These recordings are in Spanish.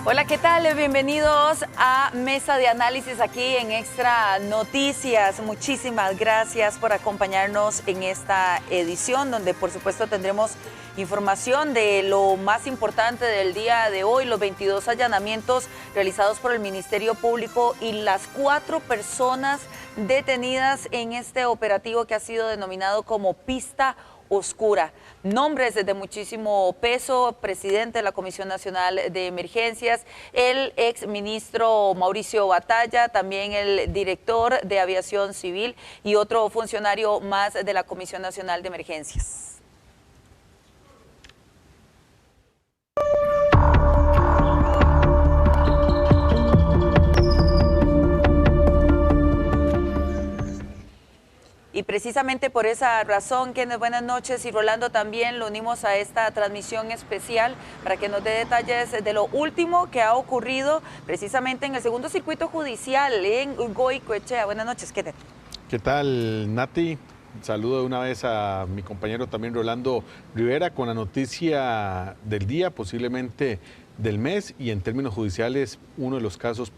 Hola, ¿qué tal? Bienvenidos a Mesa de Análisis aquí en Extra Noticias. Muchísimas gracias por acompañarnos en esta edición, donde por supuesto tendremos información de lo más importante del día de hoy, los 22 allanamientos realizados por el Ministerio Público y las 4 personas detenidas en este operativo que ha sido denominado como Pista Oscura. Nombres de muchísimo peso: presidente de la Comisión Nacional de Emergencias, el ex ministro Mauricio Batalla, también el director de Aviación Civil y otro funcionario más de la Comisión Nacional de Emergencias. Y precisamente por esa razón, Kenneth, buenas noches, y Rolando también lo unimos a esta transmisión especial para que nos dé detalles de lo último que ha ocurrido precisamente en el segundo circuito judicial en Goicoechea. Buenas noches, Kenneth. ¿Qué tal, Nati? Saludo de una vez a mi compañero también Rolando Rivera con la noticia del día, posiblemente del mes, y en términos judiciales uno de los casos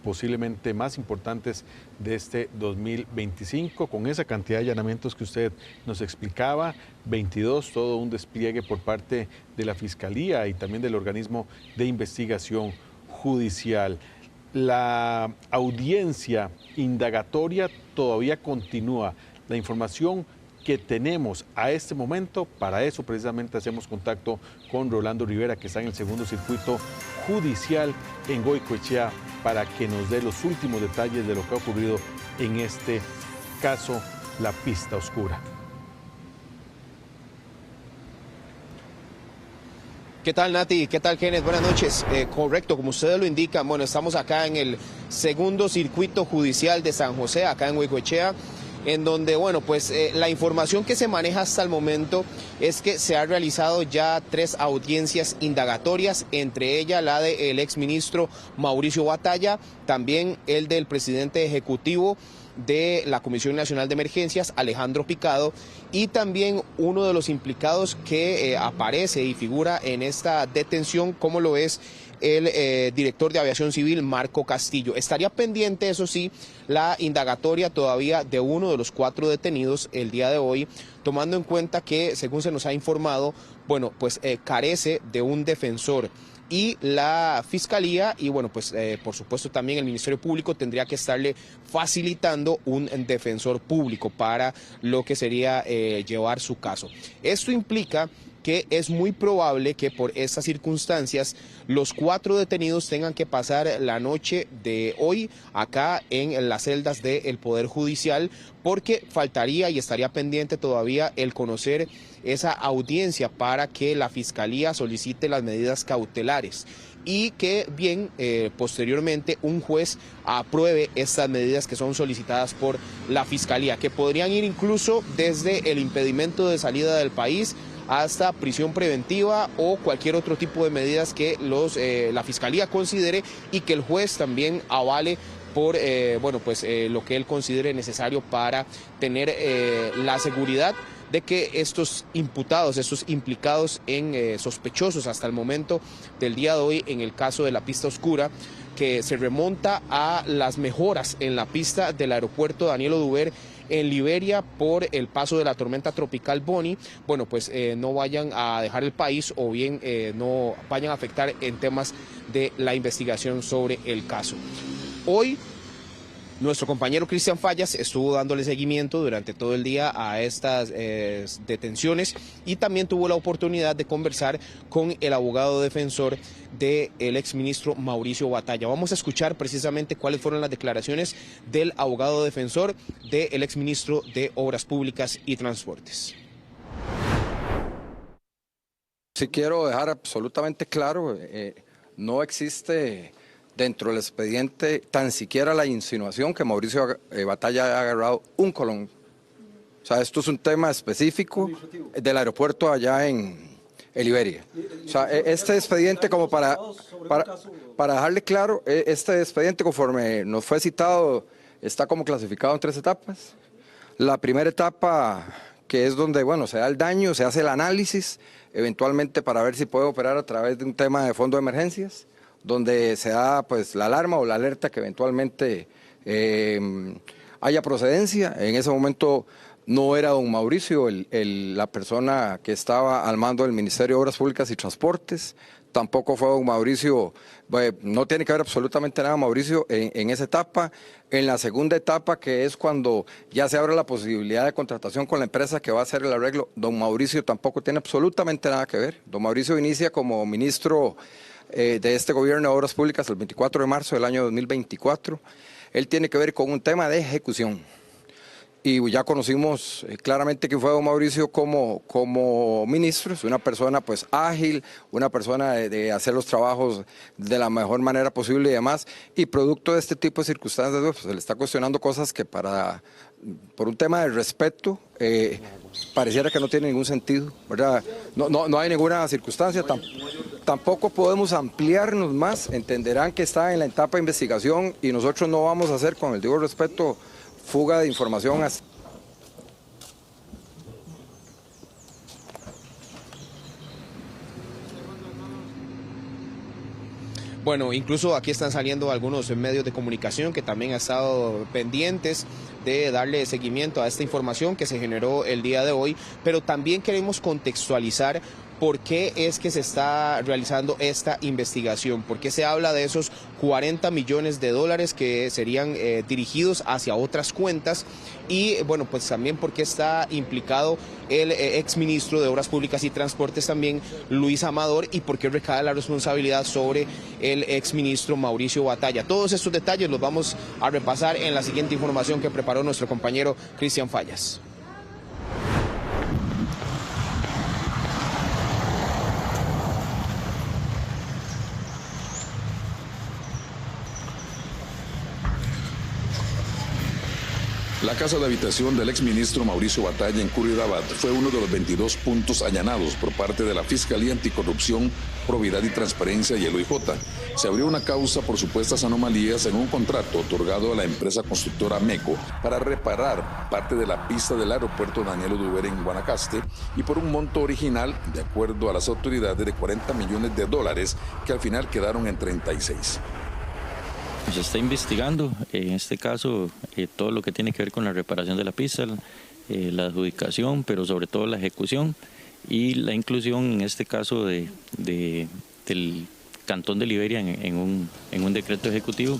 posiblemente más importantes de este 2025, con esa cantidad de allanamientos que usted nos explicaba, 22, todo un despliegue por parte de la Fiscalía y también del organismo de investigación judicial. La audiencia indagatoria todavía continúa. La información que tenemos a este momento, para eso precisamente hacemos contacto con Rolando Rivera, que está en el segundo circuito judicial en Goicoechea, para que nos dé los últimos detalles de lo que ha ocurrido en este caso, la Pista Oscura. ¿Qué tal, Nati? ¿Qué tal, Kenneth? Buenas noches. Correcto, como ustedes lo indican, bueno, estamos acá en el segundo circuito judicial de San José, acá en Goicoechea, en donde, bueno, pues la información que se maneja hasta el momento es que se han realizado ya 3 audiencias indagatorias, entre ellas la del exministro Mauricio Batalla, también el del presidente ejecutivo de la Comisión Nacional de Emergencias, Alejandro Picado, y también uno de los implicados que aparece y figura en esta detención, como lo es el director de Aviación Civil, Marco Castillo. Estaría pendiente, eso sí, la indagatoria todavía de uno de los 4 detenidos el día de hoy, tomando en cuenta que, según se nos ha informado, bueno, pues carece de un defensor. Y la Fiscalía y, bueno, pues por supuesto también el Ministerio Público tendría que estarle facilitando un defensor público para lo que sería llevar su caso. Esto implica que es muy probable que por estas circunstancias los 4 detenidos tengan que pasar la noche de hoy acá en las celdas del Poder Judicial, porque faltaría y estaría pendiente todavía el conocer esa audiencia para que la Fiscalía solicite las medidas cautelares y que bien posteriormente un juez apruebe estas medidas que son solicitadas por la Fiscalía, que podrían ir incluso desde el impedimento de salida del país hasta prisión preventiva o cualquier otro tipo de medidas que la Fiscalía considere y que el juez también avale por bueno, pues lo que él considere necesario para tener la seguridad de que estos imputados, estos implicados en sospechosos hasta el momento del día de hoy en el caso de la Pista Oscura, que se remonta a las mejoras en la pista del aeropuerto Daniel Oduber en Liberia por el paso de la tormenta tropical Bonnie, bueno, pues no vayan a dejar el país o bien no vayan a afectar en temas de la investigación sobre el caso. Hoy nuestro compañero Cristian Fallas estuvo dándole seguimiento durante todo el día a estas detenciones y también tuvo la oportunidad de conversar con el abogado defensor del exministro Mauricio Batalla. Vamos a escuchar precisamente cuáles fueron las declaraciones del abogado defensor del exministro de Obras Públicas y Transportes. Sí, quiero dejar absolutamente claro, no existe dentro del expediente tan siquiera la insinuación que Mauricio Batalla haya agarrado un colón. O sea, esto es un tema específico del aeropuerto allá en Liberia. O sea, este expediente, como para dejarle claro, este expediente, conforme nos fue citado, está como clasificado en 3 etapas. La primera etapa, que es donde, bueno, se da el daño, se hace el análisis, eventualmente para ver si puede operar a través de un tema de fondo de emergencias. donde se da pues la alarma o la alerta que eventualmente haya procedencia. En ese momento no era don Mauricio la persona que estaba al mando del Ministerio de Obras Públicas y Transportes, tampoco fue don Mauricio, no tiene que ver absolutamente nada Mauricio en esa etapa. En la segunda etapa, que es cuando ya se abre la posibilidad de contratación con la empresa que va a hacer el arreglo, don Mauricio tampoco tiene absolutamente nada que ver. Don Mauricio inicia como ministro de este gobierno de Obras Públicas el 24 de marzo del año 2024. Él tiene que ver con un tema de ejecución. Y ya conocimos claramente que fue don Mauricio como ministro. Es una persona pues ágil, una persona de hacer los trabajos de la mejor manera posible y demás. Y producto de este tipo de circunstancias, pues, se le está cuestionando cosas que por un tema de respeto pareciera que no tiene ningún sentido, ¿verdad? No hay ninguna circunstancia. Tampoco podemos ampliarnos más. Entenderán que está en la etapa de investigación y nosotros no vamos a hacer, con el debido respeto, fuga de información. Bueno, incluso aquí están saliendo algunos medios de comunicación que también han estado pendientes de darle seguimiento a esta información que se generó el día de hoy, pero también queremos contextualizar por qué es que se está realizando esta investigación, por qué se habla de esos 40 millones de dólares que serían dirigidos hacia otras cuentas y bueno, pues también por qué está implicado el exministro de Obras Públicas y Transportes también, Luis Amador, y por qué recae la responsabilidad sobre el exministro Mauricio Batalla. Todos estos detalles los vamos a repasar en la siguiente información que preparó nuestro compañero Cristian Fallas. La casa de habitación del exministro Mauricio Batalla en Curridabat fue uno de los 22 puntos allanados por parte de la Fiscalía Anticorrupción, Probidad y Transparencia y el OIJ. Se abrió una causa por supuestas anomalías en un contrato otorgado a la empresa constructora MECO para reparar parte de la pista del aeropuerto Daniel Oduber en Guanacaste y por un monto original, de acuerdo a las autoridades, de 40 millones de dólares que al final quedaron en 36. Se está investigando, en este caso, todo lo que tiene que ver con la reparación de la pista, la adjudicación, pero sobre todo la ejecución y la inclusión, en este caso, del Cantón de Liberia en un decreto ejecutivo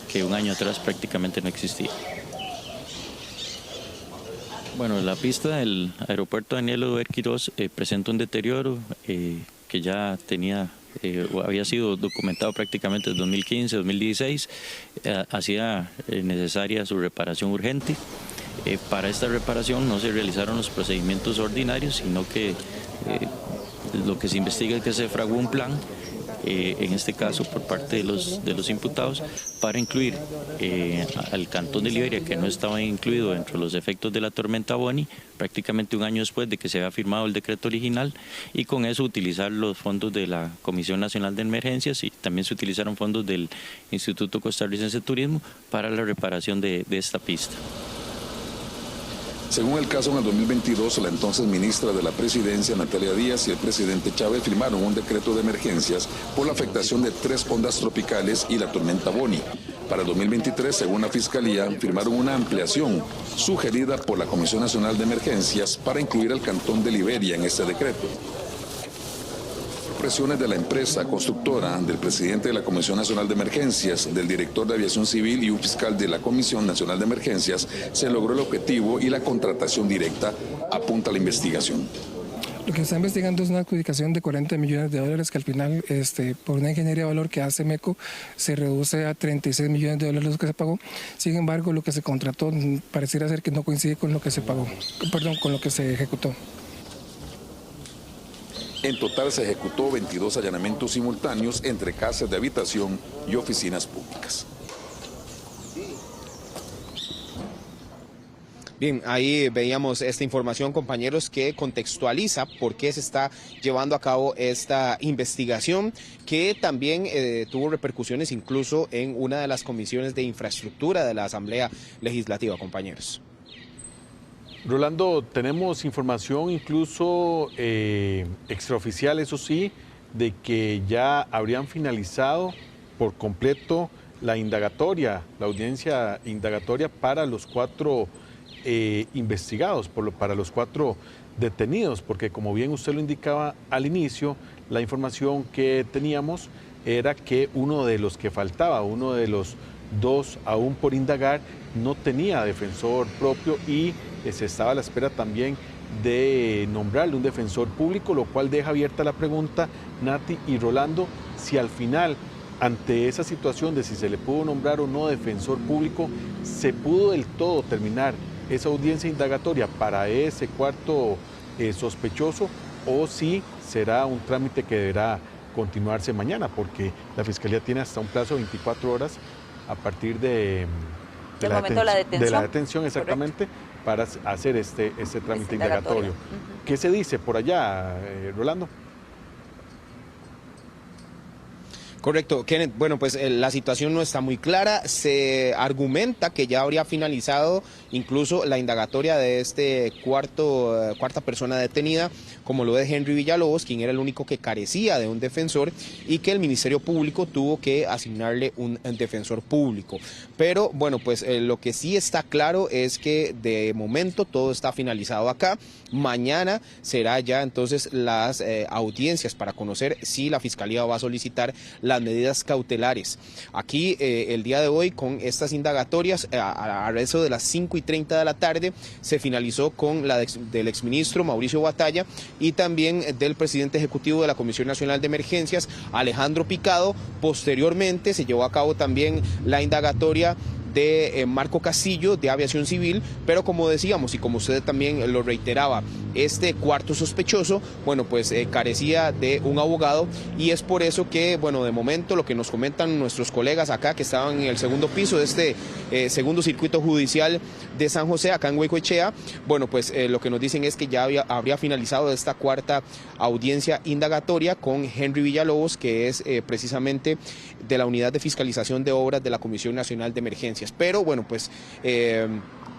que un año atrás prácticamente no existía. Bueno, la pista del aeropuerto Daniel Oduber Quirós presenta un deterioro que ya había sido documentado prácticamente en 2015, 2016, hacía necesaria su reparación urgente. Para esta reparación no se realizaron los procedimientos ordinarios, sino que lo que se investiga es que se fraguó un plan, en este caso por parte de los imputados, para incluir al Cantón de Liberia, que no estaba incluido dentro de los efectos de la tormenta Bonnie, prácticamente un año después de que se había firmado el decreto original, y con eso utilizar los fondos de la Comisión Nacional de Emergencias, y también se utilizaron fondos del Instituto Costarricense de Turismo para la reparación de esta pista. Según el caso, en el 2022, la entonces ministra de la Presidencia, Natalia Díaz, y el presidente Chávez firmaron un decreto de emergencias por la afectación de 3 ondas tropicales y la tormenta Bonnie. Para el 2023, según la Fiscalía, firmaron una ampliación sugerida por la Comisión Nacional de Emergencias para incluir al Cantón de Liberia en este decreto. Presiones de la empresa constructora, del presidente de la Comisión Nacional de Emergencias, del director de Aviación Civil y un fiscal de la Comisión Nacional de Emergencias, se logró el objetivo y la contratación directa, apunta la investigación. Lo que está investigando es una adjudicación de 40 millones de dólares que al final, por una ingeniería de valor que hace MECO, se reduce a 36 millones de dólares lo que se pagó. Sin embargo, lo que se contrató pareciera ser que no coincide con lo que se pagó, con lo que se ejecutó. En total se ejecutó 22 allanamientos simultáneos entre casas de habitación y oficinas públicas. Bien, ahí veíamos esta información, compañeros, que contextualiza por qué se está llevando a cabo esta investigación, que también tuvo repercusiones incluso en una de las comisiones de infraestructura de la Asamblea Legislativa, compañeros. Rolando, tenemos información incluso extraoficial, eso sí, de que ya habrían finalizado por completo la indagatoria, la audiencia indagatoria para los 4 investigados, para los 4 detenidos, porque como bien usted lo indicaba al inicio, la información que teníamos era que uno de los que faltaba, uno de los 2 aún por indagar, no tenía defensor propio y se estaba a la espera también de nombrarle un defensor público, lo cual deja abierta la pregunta, Nati y Rolando, si al final, ante esa situación de si se le pudo nombrar o no defensor público, se pudo del todo terminar esa audiencia indagatoria para ese 4º sospechoso, o si será un trámite que deberá continuarse mañana, porque la Fiscalía tiene hasta un plazo de 24 horas a partir de la detención, exactamente, correcto, para hacer este trámite indagatorio. ¿Qué se dice por allá, Rolando? Correcto, Kenneth. Bueno, pues la situación no está muy clara. Se argumenta que ya habría finalizado incluso la indagatoria de este cuarta persona detenida, como lo de Henry Villalobos, quien era el único que carecía de un defensor, y que el Ministerio Público tuvo que asignarle un defensor público. Pero bueno, pues lo que sí está claro es que de momento todo está finalizado acá. Mañana será ya entonces las audiencias para conocer si la Fiscalía va a solicitar las medidas cautelares. Aquí el día de hoy, con estas indagatorias, a eso de las 5:30 de la tarde, se finalizó con la del exministro Mauricio Batalla y también del presidente ejecutivo de la Comisión Nacional de Emergencias, Alejandro Picado. Posteriormente se llevó a cabo también la indagatoria de Marco Castillo, de Aviación Civil, pero como decíamos y como usted también lo reiteraba, este 4º sospechoso, bueno, pues carecía de un abogado, y es por eso que, bueno, de momento lo que nos comentan nuestros colegas acá que estaban en el 2º piso de este 2º circuito judicial de San José, acá en Goicoechea, bueno, pues lo que nos dicen es que ya habría finalizado esta 4ª audiencia indagatoria con Henry Villalobos, que es precisamente de la Unidad de Fiscalización de Obras de la Comisión Nacional de Emergencias. Pero bueno, pues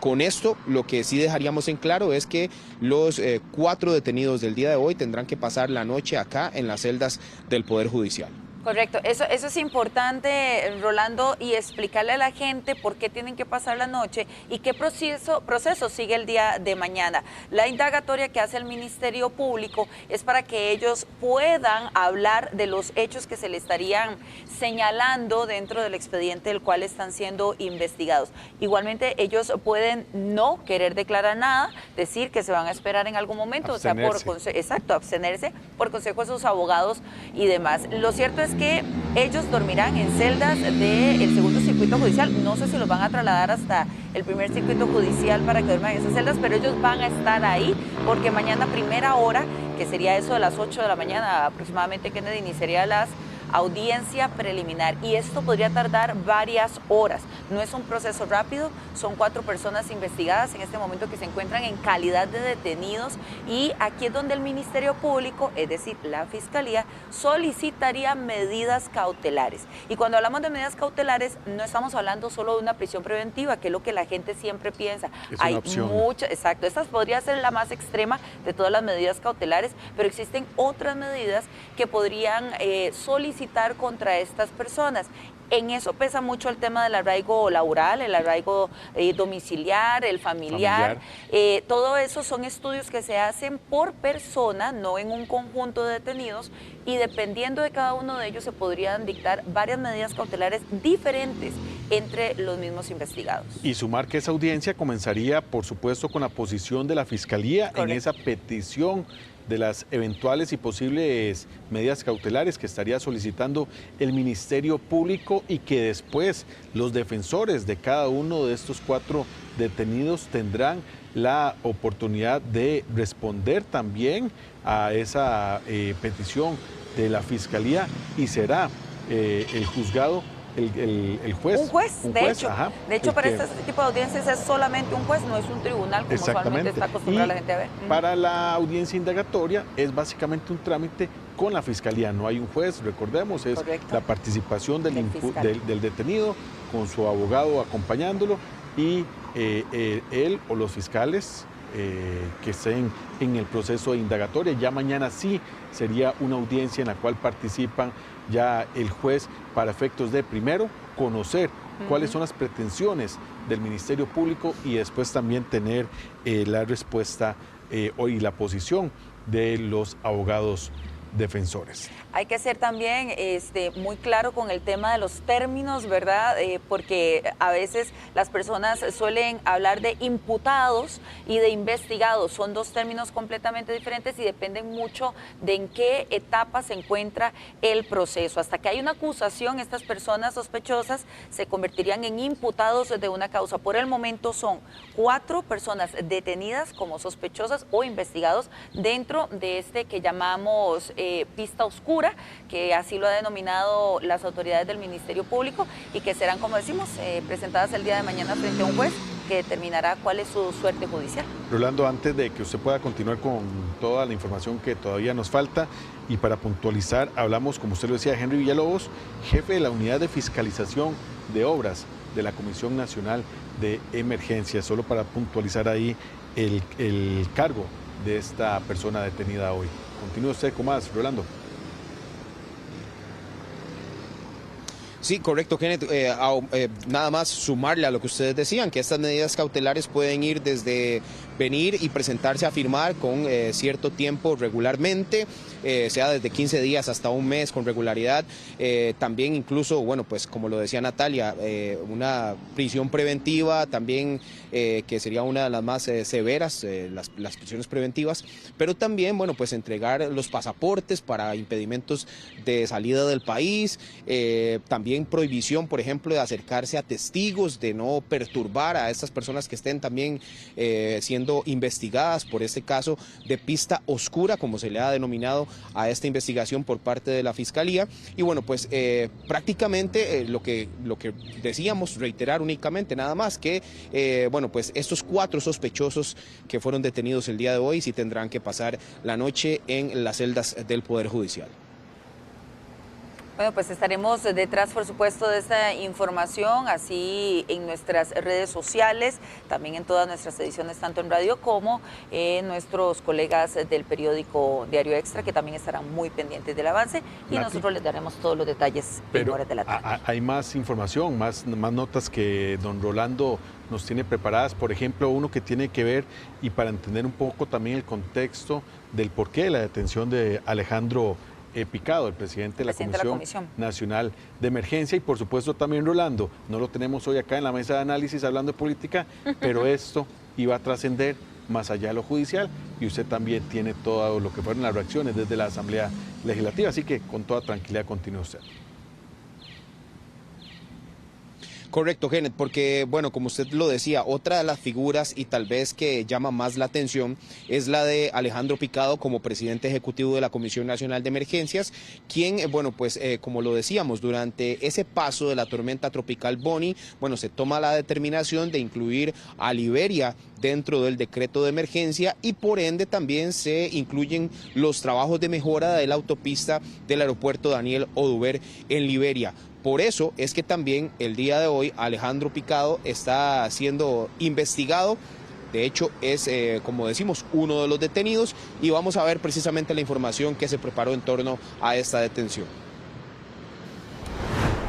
con esto lo que sí dejaríamos en claro es que los 4 detenidos del día de hoy tendrán que pasar la noche acá en las celdas del Poder Judicial. Correcto, eso es importante, Rolando, y explicarle a la gente por qué tienen que pasar la noche y qué proceso sigue el día de mañana. La indagatoria que hace el Ministerio Público es para que ellos puedan hablar de los hechos que se le estarían señalando dentro del expediente del cual están siendo investigados. Igualmente, ellos pueden no querer declarar nada, decir que se van a esperar en algún momento, abstenerse. O sea, abstenerse por consejo de sus abogados y demás. Lo cierto es que ellos dormirán en celdas del 2º circuito judicial. No sé si los van a trasladar hasta el 1er circuito judicial para que duerman en esas celdas, pero ellos van a estar ahí porque mañana primera hora, que sería eso de las 8 de la mañana aproximadamente, Kennedy, iniciaría las audiencia preliminar, y esto podría tardar varias horas. No es un proceso rápido, son 4 personas investigadas en este momento que se encuentran en calidad de detenidos, y aquí es donde el Ministerio Público, es decir, la Fiscalía, solicitaría medidas cautelares. Y cuando hablamos de medidas cautelares, no estamos hablando solo de una prisión preventiva, que es lo que la gente siempre piensa. Hay muchas, exacto, esta podría ser la más extrema de todas las medidas cautelares, pero existen otras medidas que podrían solicitar contra estas personas. En eso pesa mucho el tema del arraigo laboral, el arraigo domiciliar, el familiar. Todo eso son estudios que se hacen por persona, no en un conjunto de detenidos, y dependiendo de cada uno de ellos se podrían dictar varias medidas cautelares diferentes entre los mismos investigados. Y sumar que esa audiencia comenzaría, por supuesto, con la posición de la Fiscalía. Correcto. En esa petición de las eventuales y posibles medidas cautelares que estaría solicitando el Ministerio Público, y que después los defensores de cada uno de estos 4 detenidos tendrán la oportunidad de responder también a esa petición de la Fiscalía, y será el juzgado, el juez. Un juez, de hecho, para este tipo de audiencias es solamente un juez, no es un tribunal, como usualmente está acostumbrada la gente a ver. Para la audiencia indagatoria es básicamente un trámite con la Fiscalía, no hay un juez, recordemos, es correcto, la participación del detenido con su abogado acompañándolo, y él o los fiscales que estén en el proceso de indagatoria. Ya mañana sí sería una audiencia en la cual participan ya el juez para efectos de, primero, conocer cuáles son las pretensiones del Ministerio Público y después también tener la respuesta y la posición de los abogados defensores. Hay que ser también muy claro con el tema de los términos, ¿verdad? Porque a veces las personas suelen hablar de imputados y de investigados. Son dos términos completamente diferentes y dependen mucho de en qué etapa se encuentra el proceso. Hasta que hay una acusación, estas personas sospechosas se convertirían en imputados de una causa. Por el momento son 4 personas detenidas como sospechosas o investigados dentro de este que llamamos pista oscura, que así lo ha denominado las autoridades del Ministerio Público y que serán, como decimos, presentadas el día de mañana frente a un juez que determinará cuál es su suerte judicial. Rolando, antes de que usted pueda continuar con toda la información que todavía nos falta y para puntualizar, hablamos, como usted lo decía, Henry Villalobos, jefe de la Unidad de Fiscalización de Obras de la Comisión Nacional de Emergencia, solo para puntualizar ahí el cargo de esta persona detenida hoy. Continúe usted con más, Rolando. Sí, correcto, Kenneth. Nada más sumarle a lo que ustedes decían, que estas medidas cautelares pueden ir desde venir y presentarse a firmar con cierto tiempo regularmente, sea desde 15 días hasta un mes con regularidad. También incluso, bueno, pues como lo decía Natalia, una prisión preventiva también, que sería una de las más severas, las prisiones preventivas, pero también, bueno, pues entregar los pasaportes para impedimentos de salida del país, también prohibición, por ejemplo, de acercarse a testigos, de no perturbar a estas personas que estén también siendo investigadas por este caso de pista oscura, como se le ha denominado a esta investigación por parte de la Fiscalía. Y bueno, pues prácticamente lo que decíamos, reiterar únicamente nada más que, bueno, pues estos 4 sospechosos que fueron detenidos el día de hoy sí tendrán que pasar la noche en las celdas del Poder Judicial. Bueno, pues estaremos detrás, por supuesto, de esta información, así en nuestras redes sociales, también en todas nuestras ediciones, tanto en radio como en nuestros colegas del periódico Diario Extra, que también estarán muy pendientes del avance y Nati, nosotros les daremos todos los detalles en horas de la tarde. Hay más información, más notas que don Rolando nos tiene preparadas, por ejemplo, uno que tiene que ver, y para entender un poco también el contexto del porqué de la detención de Alejandro Picado, el presidente de la Comisión Nacional de Emergencia, y por supuesto también Rolando, no lo tenemos hoy acá en la mesa de análisis hablando de política, pero esto iba a trascender más allá de lo judicial y usted también tiene todo lo que fueron las reacciones desde la Asamblea Legislativa, así que con toda tranquilidad continúe usted. Correcto, Kenneth, porque, bueno, como usted lo decía, otra de las figuras y tal vez que llama más la atención es la de Alejandro Picado como presidente ejecutivo de la Comisión Nacional de Emergencias, quien, bueno, pues como lo decíamos, durante ese paso de la tormenta tropical Bonnie, bueno, se toma la determinación de incluir a Liberia dentro del decreto de emergencia y por ende también se incluyen los trabajos de mejora de la autopista del aeropuerto Daniel Oduber en Liberia. Por eso es que también el día de hoy Alejandro Picado está siendo investigado. De hecho, es, como decimos, uno de los detenidos y vamos a ver precisamente la información que se preparó en torno a esta detención.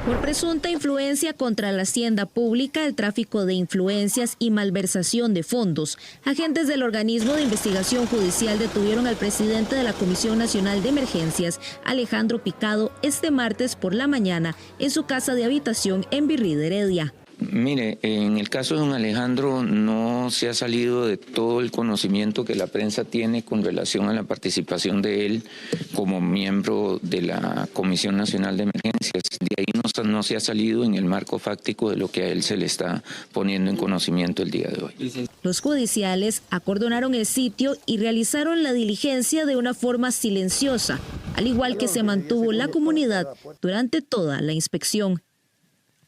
Por presunta influencia contra la hacienda pública, el tráfico de influencias y malversación de fondos, agentes del organismo de investigación judicial detuvieron al presidente de la Comisión Nacional de Emergencias, Alejandro Picado, este martes por la mañana en su casa de habitación en Virrey de Heredia. Mire, en el caso de don Alejandro no se ha salido de todo el conocimiento que la prensa tiene con relación a la participación de él como miembro de la Comisión Nacional de Emergencias. De ahí no se ha salido en el marco fáctico de lo que a él se le está poniendo en conocimiento el día de hoy. Los judiciales acordonaron el sitio y realizaron la diligencia de una forma silenciosa, al igual que se mantuvo la comunidad durante toda la inspección.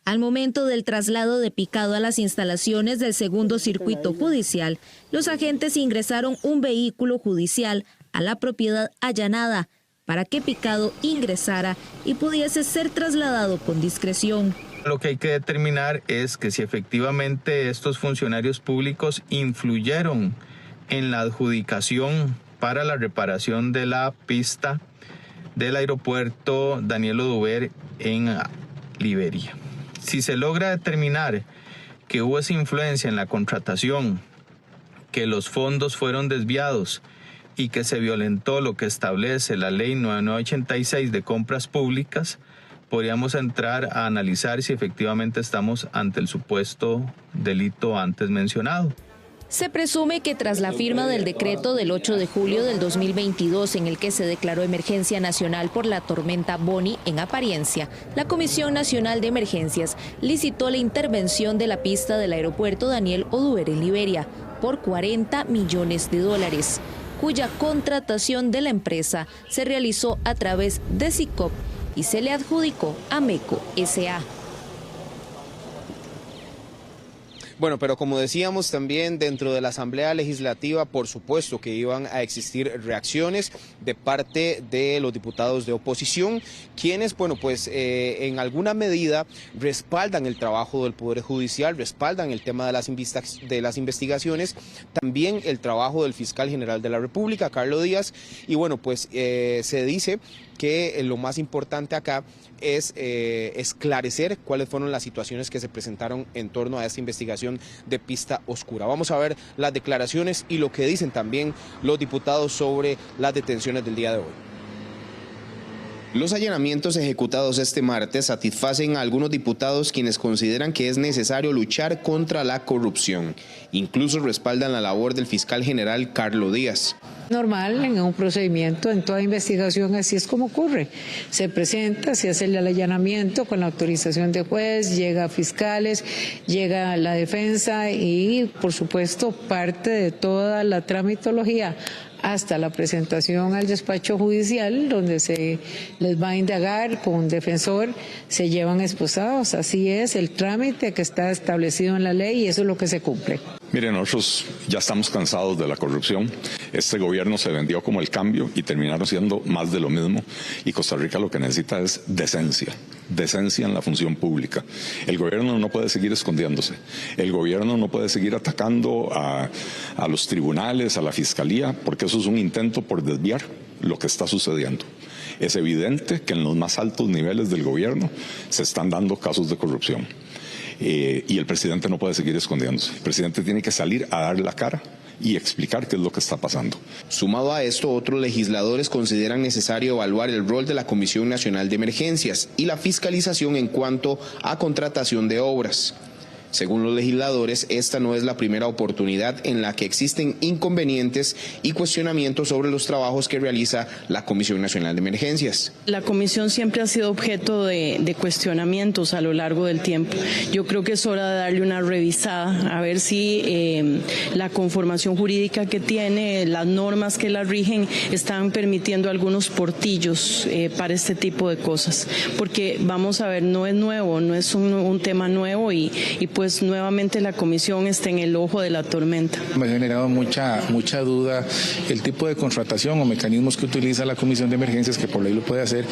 Al momento del traslado de Picado a las instalaciones del segundo circuito judicial, los agentes ingresaron un vehículo judicial a la propiedad allanada para que Picado ingresara y pudiese ser trasladado con discreción. Lo que hay que determinar es que si efectivamente estos funcionarios públicos influyeron en la adjudicación para la reparación de la pista del aeropuerto Daniel Oduber en Liberia. Si se logra determinar que hubo esa influencia en la contratación, que los fondos fueron desviados y que se violentó lo que establece la ley 9986 de compras públicas, podríamos entrar a analizar si efectivamente estamos ante el supuesto delito antes mencionado. Se presume que tras la firma del decreto del 8 de julio del 2022 en el que se declaró emergencia nacional por la tormenta Bonnie en Apariencia, la Comisión Nacional de Emergencias licitó la intervención de la pista del aeropuerto Daniel Oduber en Liberia por $40 millones, cuya contratación de la empresa se realizó a través de SICOP y se le adjudicó a MECO S.A. Bueno, pero como decíamos también dentro de la Asamblea Legislativa, por supuesto que iban a existir reacciones de parte de los diputados de oposición, quienes, bueno, pues en alguna medida respaldan el trabajo del Poder Judicial, respaldan el tema de las investigaciones, también el trabajo del Fiscal General de la República, Carlos Díaz, y bueno, pues se dice que lo más importante acá es esclarecer cuáles fueron las situaciones que se presentaron en torno a esta investigación de Pista Oscura. Vamos a ver las declaraciones y lo que dicen también los diputados sobre las detenciones del día de hoy. Los allanamientos ejecutados este martes satisfacen a algunos diputados quienes consideran que es necesario luchar contra la corrupción. Incluso respaldan la labor del fiscal general Carlos Díaz. Normal, en un procedimiento, en toda investigación, así es como ocurre. Se presenta, se hace el allanamiento con la autorización de juez, llega a fiscales, llega a la defensa y, por supuesto, parte de toda la tramitología hasta la presentación al despacho judicial, donde se les va a indagar con un defensor, se llevan esposados. Así es el trámite que está establecido en la ley y eso es lo que se cumple. Miren, nosotros ya estamos cansados de la corrupción. Este gobierno se vendió como el cambio y terminaron siendo más de lo mismo. Y Costa Rica lo que necesita es decencia en la función pública. El gobierno no puede seguir escondiéndose. El gobierno no puede seguir atacando a los tribunales, a la fiscalía, porque eso es un intento por desviar lo que está sucediendo. Es evidente que en los más altos niveles del gobierno se están dando casos de corrupción. Y el presidente no puede seguir escondiéndose. El presidente tiene que salir a dar la cara y explicar qué es lo que está pasando. Sumado a esto, otros legisladores consideran necesario evaluar el rol de la Comisión Nacional de Emergencias y la fiscalización en cuanto a contratación de obras. Según los legisladores, esta no es la primera oportunidad en la que existen inconvenientes y cuestionamientos sobre los trabajos que realiza la Comisión Nacional de Emergencias. La comisión siempre ha sido objeto de cuestionamientos a lo largo del tiempo. Yo creo que es hora de darle una revisada, a ver si la conformación jurídica que tiene, las normas que la rigen, están permitiendo algunos portillos para este tipo de cosas. Porque, vamos a ver, no es nuevo, no es un tema nuevo y pues nuevamente la comisión está en el ojo de la tormenta. Me ha generado mucha duda el tipo de contratación o mecanismos que utiliza la Comisión de Emergencias, que por ley lo puede hacer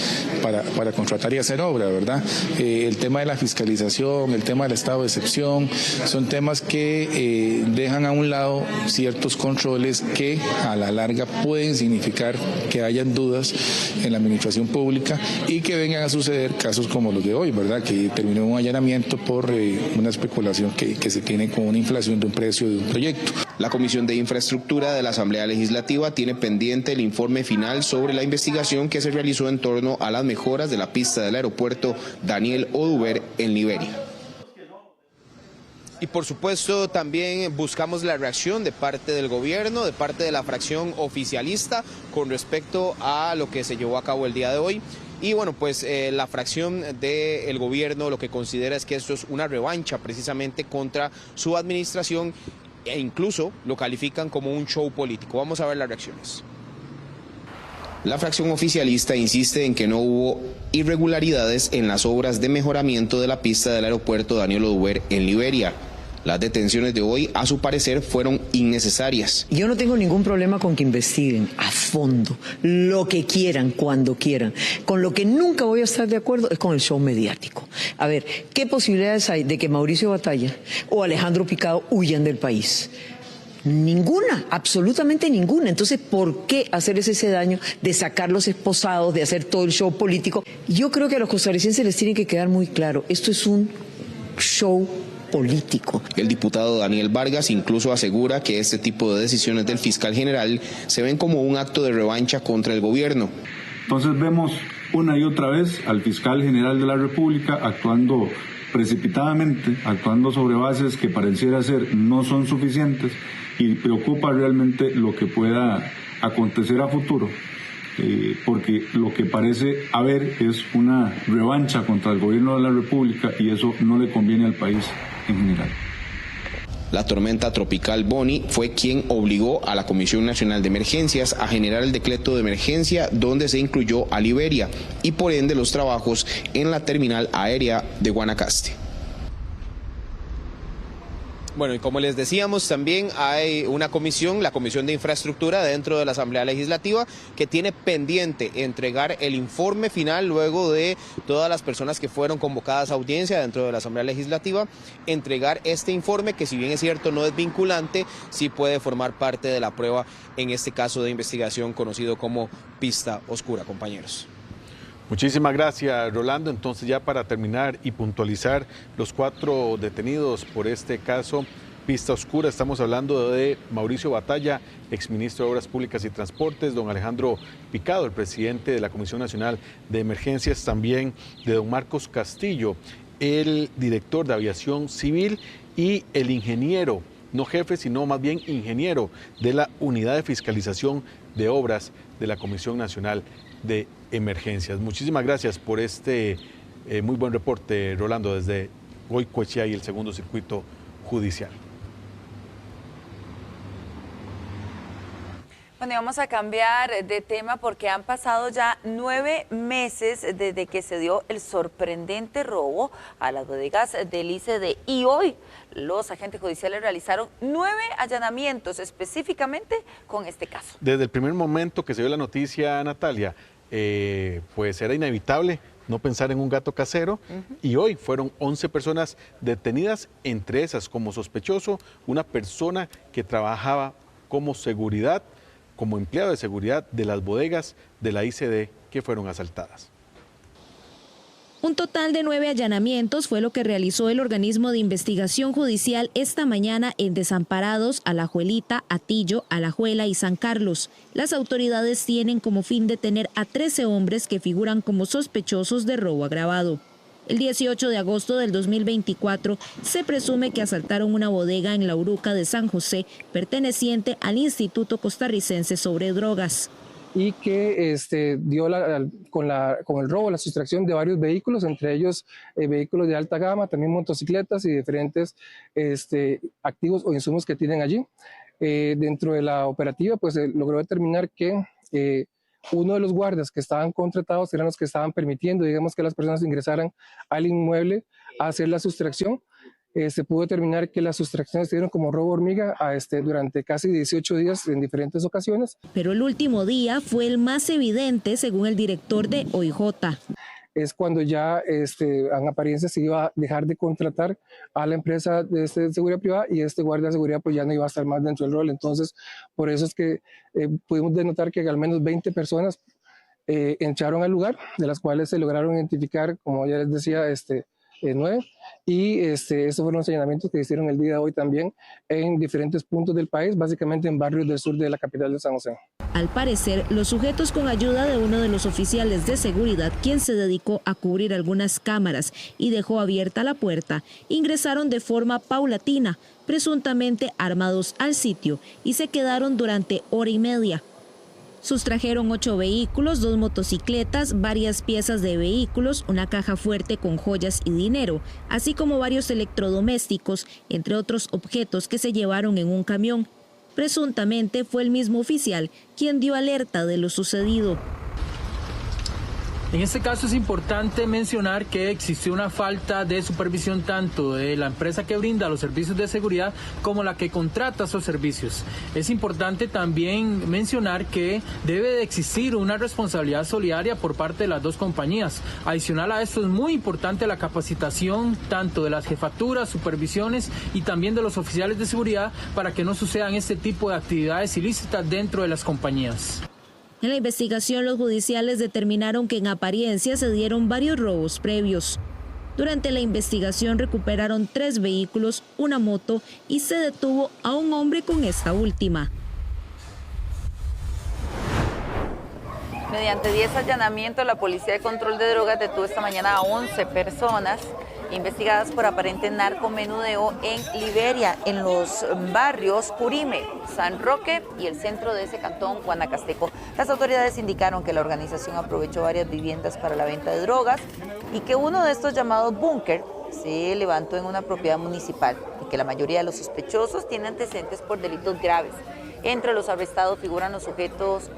para contratar y hacer obra, ¿verdad? El tema de la fiscalización, el tema del estado de excepción, son temas que dejan a un lado ciertos controles que a la larga pueden significar que hayan dudas en la administración pública y que vengan a suceder casos como los de hoy, ¿verdad? Que terminó un allanamiento por una especulación que se tiene con una inflación de un precio de un proyecto. La Comisión de Infraestructura de la Asamblea Legislativa tiene pendiente el informe final sobre la investigación que se realizó en torno a las mejoras de la pista del aeropuerto Daniel Oduber en Liberia. Y por supuesto también buscamos la reacción de parte del gobierno, de parte de la fracción oficialista con respecto a lo que se llevó a cabo el día de hoy. Y bueno, pues la fracción del gobierno lo que considera es que esto es una revancha precisamente contra su administración e incluso lo califican como un show político. Vamos a ver las reacciones. La fracción oficialista insiste en que no hubo irregularidades en las obras de mejoramiento de la pista del aeropuerto Daniel Oduber en Liberia. Las detenciones de hoy, a su parecer, fueron innecesarias. Yo no tengo ningún problema con que investiguen a fondo lo que quieran, cuando quieran. Con lo que nunca voy a estar de acuerdo es con el show mediático. A ver, ¿qué posibilidades hay de que Mauricio Batalla o Alejandro Picado huyan del país? Ninguna, absolutamente ninguna. Entonces, ¿por qué hacerles ese daño de sacarlos esposados, de hacer todo el show político? Yo creo que a los costarricenses les tiene que quedar muy claro, esto es un show político. El diputado Daniel Vargas incluso asegura que este tipo de decisiones del fiscal general se ven como un acto de revancha contra el gobierno. Entonces vemos una y otra vez al fiscal general de la República actuando precipitadamente, actuando sobre bases que pareciera ser no son suficientes, y preocupa realmente lo que pueda acontecer a futuro, porque lo que parece haber es una revancha contra el gobierno de la República y eso no le conviene al país en general. La tormenta tropical Bonnie fue quien obligó a la Comisión Nacional de Emergencias a generar el decreto de emergencia donde se incluyó a Liberia y por ende los trabajos en la terminal aérea de Guanacaste. Bueno, y como les decíamos, también hay una comisión, la Comisión de Infraestructura dentro de la Asamblea Legislativa, que tiene pendiente entregar el informe final luego de todas las personas que fueron convocadas a audiencia dentro de la Asamblea Legislativa, entregar este informe que, si bien es cierto no es vinculante, sí puede formar parte de la prueba en este caso de investigación conocido como Pista Oscura, compañeros. Muchísimas gracias, Rolando. Entonces, ya para terminar y puntualizar los 4 detenidos por este caso Pista Oscura, estamos hablando de Mauricio Batalla, exministro de Obras Públicas y Transportes, don Alejandro Picado, el presidente de la Comisión Nacional de Emergencias, también de don Marcos Castillo, el director de Aviación Civil, y el ingeniero, no jefe, sino más bien ingeniero de la Unidad de Fiscalización de Obras de la Comisión Nacional de Emergencias. Muchísimas gracias por este muy buen reporte, Rolando, desde Goicoechea y el segundo circuito judicial. Bueno, y vamos a cambiar de tema porque han pasado ya 9 meses desde que se dio el sorprendente robo a las bodegas del ICD, y hoy los agentes judiciales realizaron 9 allanamientos específicamente con este caso. Desde el primer momento que se dio la noticia, Natalia, pues era inevitable no pensar en un gato casero, y hoy fueron 11 personas detenidas, entre esas como sospechoso una persona que trabajaba como seguridad, como empleado de seguridad de las bodegas de la ICD que fueron asaltadas. Un total de 9 allanamientos fue lo que realizó el organismo de investigación judicial esta mañana en Desamparados, Alajuelita, Atillo, Alajuela y San Carlos. Las autoridades tienen como fin detener a 13 hombres que figuran como sospechosos de robo agravado. El 18 de agosto del 2024 se presume que asaltaron una bodega en la Uruca de San José, perteneciente al Instituto Costarricense sobre Drogas. Y que dio con el robo, la sustracción de varios vehículos, entre ellos vehículos de alta gama, también motocicletas y diferentes activos o insumos que tienen allí. Dentro de la operativa, pues logró determinar que uno de los guardias que estaban contratados eran los que estaban permitiendo, digamos, que las personas ingresaran al inmueble a hacer la sustracción. Se pudo determinar que las sustracciones se dieron como robo hormiga durante casi 18 días en diferentes ocasiones. Pero el último día fue el más evidente, según el director de OIJ. Es cuando ya en apariencia se iba a dejar de contratar a la empresa de seguridad privada, y este guardia de seguridad pues ya no iba a estar más dentro del rol. Entonces, por eso es que pudimos denotar que al menos 20 personas entraron al lugar, de las cuales se lograron identificar, como ya les decía, 9, y esos fueron los señalamientos que hicieron el día de hoy también en diferentes puntos del país, básicamente en barrios del sur de la capital de San José. Al parecer, los sujetos, con ayuda de uno de los oficiales de seguridad, quien se dedicó a cubrir algunas cámaras y dejó abierta la puerta, ingresaron de forma paulatina, presuntamente armados al sitio, y se quedaron durante hora y media. Sustrajeron 8 vehículos, 2 motocicletas, varias piezas de vehículos, una caja fuerte con joyas y dinero, así como varios electrodomésticos, entre otros objetos que se llevaron en un camión. Presuntamente fue el mismo oficial quien dio alerta de lo sucedido. En este caso es importante mencionar que existió una falta de supervisión tanto de la empresa que brinda los servicios de seguridad como la que contrata esos servicios. Es importante también mencionar que debe de existir una responsabilidad solidaria por parte de las dos compañías. Adicional a esto es muy importante la capacitación tanto de las jefaturas, supervisiones y también de los oficiales de seguridad para que no sucedan este tipo de actividades ilícitas dentro de las compañías. En la investigación, los judiciales determinaron que en apariencia se dieron varios robos previos. Durante la investigación recuperaron 3 vehículos, una moto y se detuvo a un hombre con esta última. Mediante 10 allanamientos, la Policía de Control de Drogas detuvo esta mañana a 11 personas investigadas por aparente narcomenudeo en Liberia, en los barrios Curime, San Roque y el centro de ese cantón, Guanacasteco. Las autoridades indicaron que la organización aprovechó varias viviendas para la venta de drogas y que uno de estos llamados búnker se levantó en una propiedad municipal y que la mayoría de los sospechosos tienen antecedentes por delitos graves. Entre los arrestados figuran los supuestos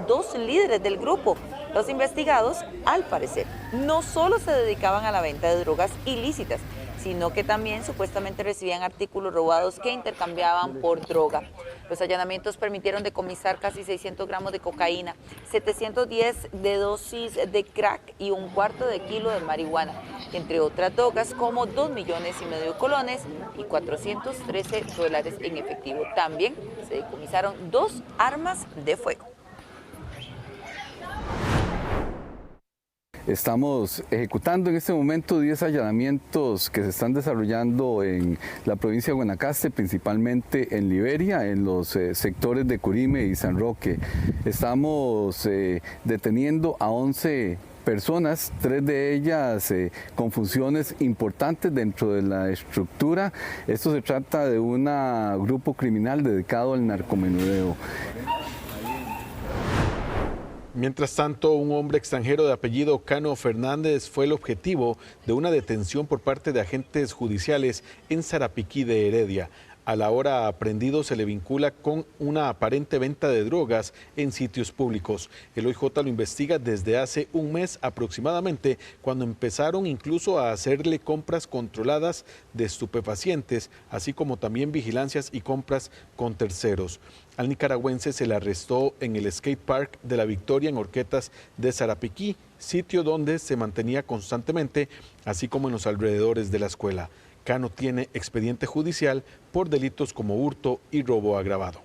2 líderes del grupo. Los investigados, al parecer, no solo se dedicaban a la venta de drogas ilícitas, sino que también supuestamente recibían artículos robados que intercambiaban por droga. Los allanamientos permitieron decomisar casi 600 gramos de cocaína, 710 de dosis de crack y 1/4 kilo de marihuana, entre otras drogas como 2,5 millones de colones y $413 en efectivo. También se decomisaron 2 armas de fuego. Estamos ejecutando en este momento 10 allanamientos que se están desarrollando en la provincia de Guanacaste, principalmente en Liberia, en los sectores de Curime y San Roque. Estamos deteniendo a 11 personas, 3 de ellas con funciones importantes dentro de la estructura. Esto se trata de un grupo criminal dedicado al narcomenudeo. Mientras tanto, un hombre extranjero de apellido Cano Fernández fue el objetivo de una detención por parte de agentes judiciales en Sarapiquí de Heredia. A la hora aprehendido se le vincula con una aparente venta de drogas en sitios públicos. El OIJ lo investiga desde hace un mes aproximadamente, cuando empezaron incluso a hacerle compras controladas de estupefacientes, así como también vigilancias y compras con terceros. Al nicaragüense se le arrestó en el skate park de La Victoria en Horquetas de Sarapiquí, sitio donde se mantenía constantemente, así como en los alrededores de la escuela. Cano tiene expediente judicial por delitos como hurto y robo agravado.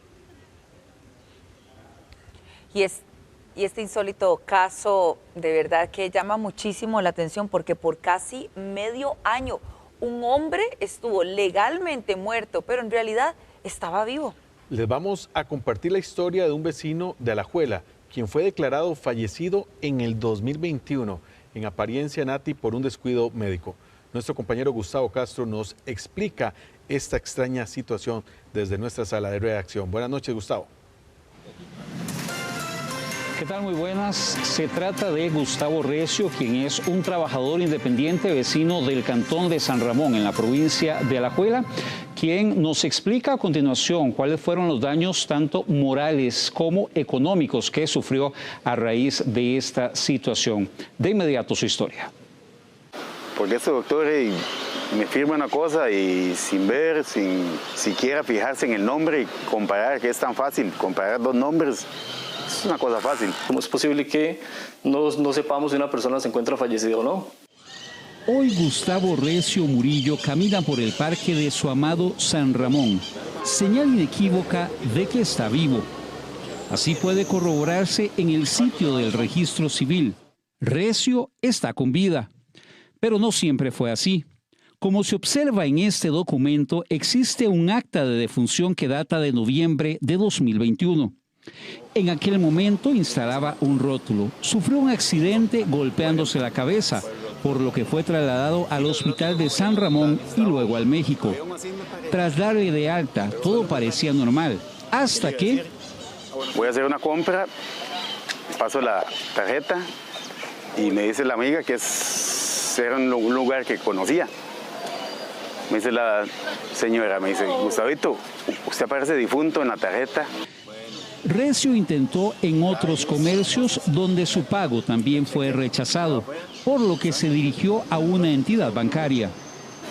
Y este insólito caso de verdad que llama muchísimo la atención, porque por casi medio año un hombre estuvo legalmente muerto, pero en realidad estaba vivo. Les vamos a compartir la historia de un vecino de Alajuela, quien fue declarado fallecido en el 2021, en apariencia, Nati, por un descuido médico. Nuestro compañero Gustavo Castro nos explica esta extraña situación desde nuestra sala de redacción. Buenas noches, Gustavo. ¿Qué tal? Muy buenas. Se trata de Gustavo Recio, quien es un trabajador independiente vecino del cantón de San Ramón, en la provincia de Alajuela, quien nos explica a continuación cuáles fueron los daños tanto morales como económicos que sufrió a raíz de esta situación. De inmediato su historia. Porque este doctor me firma una cosa y sin ver, sin siquiera fijarse en el nombre y comparar, que es tan fácil, comparar 2 nombres, es una cosa fácil. ¿Cómo es posible que no sepamos si una persona se encuentra fallecida o no? Hoy Gustavo Recio Murillo camina por el parque de su amado San Ramón, señal inequívoca de que está vivo. Así puede corroborarse en el sitio del registro civil. Recio está con vida. Pero no siempre fue así. Como se observa en este documento, existe un acta de defunción que data de noviembre de 2021. En aquel momento instalaba un rótulo. Sufrió un accidente golpeándose la cabeza, por lo que fue trasladado al hospital de San Ramón y luego al México. Tras darle de alta, todo parecía normal, hasta que... Voy a hacer una compra, paso la tarjeta y me dice la amiga que era un lugar que conocía. Me dice la señora, me dice, Gustavito, usted aparece difunto en la tarjeta. Recio intentó en otros comercios donde su pago también fue rechazado, por lo que se dirigió a una entidad bancaria.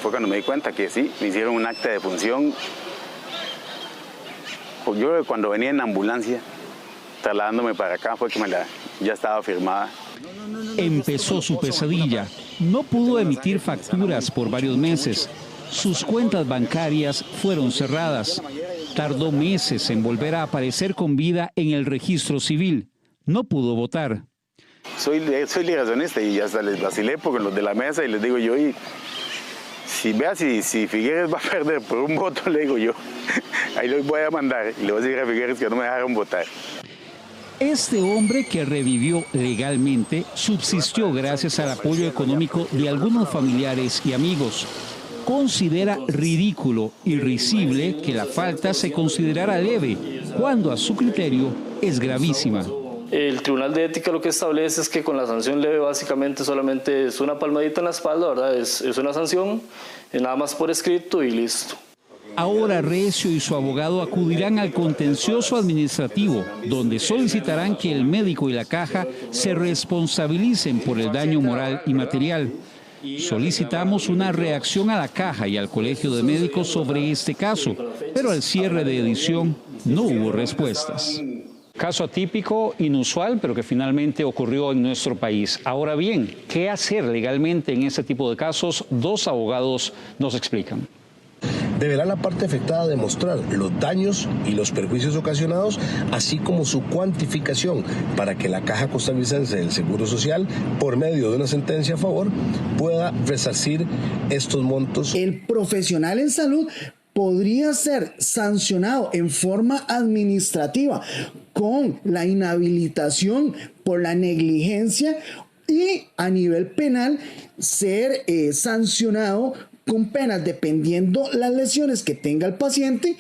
Fue cuando me di cuenta que sí, me hicieron un acta de defunción. Yo cuando venía en ambulancia, trasladándome para acá, fue que ya estaba firmada. Empezó su pesadilla. No pudo emitir facturas por varios meses. Sus cuentas bancarias fueron cerradas. Tardó meses en volver a aparecer con vida en el registro civil. No pudo votar. Soy ligacionista y hasta les vacilé porque los de la mesa y les digo yo, y si Figueres va a perder por un voto, le digo yo, ahí los voy a mandar y le voy a decir a Figueres que no me dejaron votar. Este hombre, que revivió legalmente, subsistió gracias al apoyo económico de algunos familiares y amigos. Considera ridículo y risible que la falta se considerara leve, cuando a su criterio es gravísima. El Tribunal de Ética lo que establece es que con la sanción leve básicamente solamente es una palmadita en la espalda, ¿verdad? Es una sanción, nada más por escrito y listo. Ahora Recio y su abogado acudirán al contencioso administrativo, donde solicitarán que el médico y la caja se responsabilicen por el daño moral y material. Solicitamos una reacción a la caja y al Colegio de Médicos sobre este caso, pero al cierre de edición no hubo respuestas. Caso atípico, inusual, pero que finalmente ocurrió en nuestro país. Ahora bien, ¿qué hacer legalmente en este tipo de casos? Dos abogados nos explican. Deberá la parte afectada demostrar los daños y los perjuicios ocasionados, así como su cuantificación, para que la Caja Costarricense del Seguro Social, por medio de una sentencia a favor, pueda resarcir estos montos. El profesional en salud podría ser sancionado en forma administrativa con la inhabilitación por la negligencia y a nivel penal ser sancionado con penas dependiendo las lesiones que tenga el paciente.